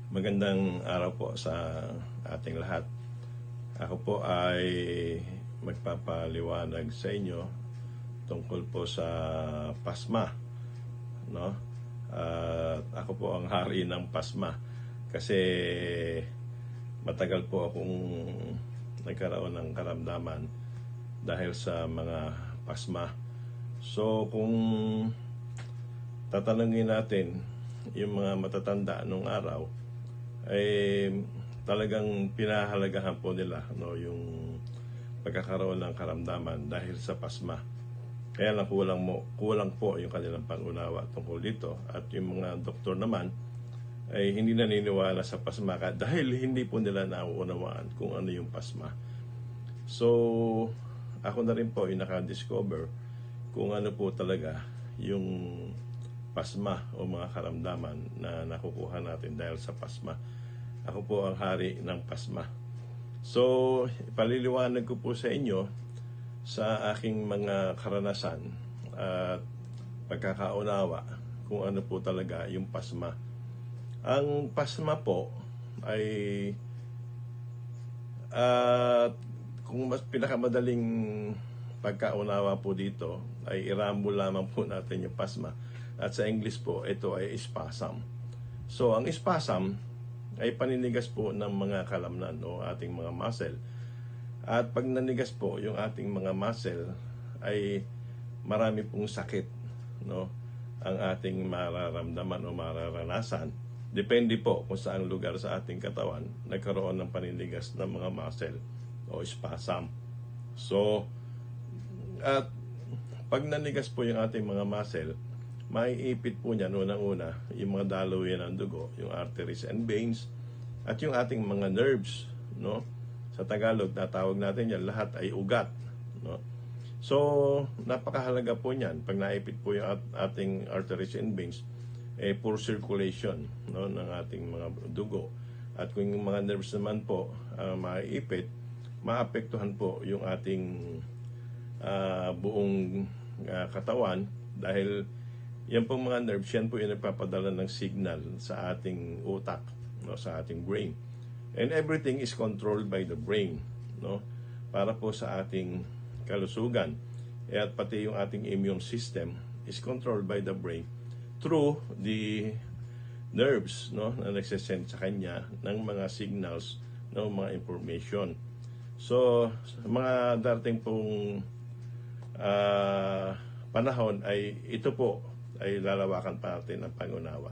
Magandang araw po sa ating lahat. Ako po ay magpapaliwanag sa inyo tungkol po sa pasma, no? At ako po ang hari ng pasma kasi matagal po akong nagkaroon ng karamdaman dahil sa mga pasma. So kung tatanungin natin yung mga matatanda nung araw, ay talagang pinahalagahan po nila, no, yung pagkakaroon ng karamdaman dahil sa pasma. Kaya lang kulang po yung kanilang pangunawa tungkol dito. At yung mga doktor naman ay hindi naniniwala sa pasma dahil hindi po nila nauunawaan kung ano yung pasma. So ako na rin po yung naka-discover kung ano po talaga yung pasma o mga karamdaman na nakukuha natin dahil sa pasma. Ako po ang hari ng pasma. So, ipaliliwanag ko po sa inyo sa aking mga karanasan at pagkakaunawa kung ano po talaga yung pasma. Ang pasma po ay kung mas pinakamadaling pagkaunawa po dito ay irambo lamang po natin yung pasma. At sa English po, ito ay spasm. So, ang spasm ay paninigas po ng mga kalamnan o ating mga muscle. At pag nanigas po yung ating mga muscle, ay marami pong sakit, no, ang ating mararamdaman o mararanasan. Depende po kung saan lugar sa ating katawan nagkaroon ng paninigas ng mga muscle o spasm. So, at pag nanigas po yung ating mga muscle, maiipit po niyan unang-una yung mga daluyan ng dugo, yung arteries and veins, at yung ating mga nerves, no? Sa Tagalog, natawag natin yan, lahat ay ugat, no? So, napakahalaga po niyan. Pag naipit po yung ating arteries and veins, poor circulation, no, ng ating mga dugo. At kung yung mga nerves naman po maiipit, maapektuhan po yung ating buong katawan dahil yan pong mga nerves, yan po yung nagpapadala ng signal sa ating utak, no, sa ating brain. And everything is controlled by the brain, no, para po sa ating kalusugan. At pati yung ating immune system is controlled by the brain through the nerves, no, na nagsasend sa kanya ng mga signals, ng mga information. So, mga darating pong panahon ay ito po ay lalawakan pa natin ang pangunawa.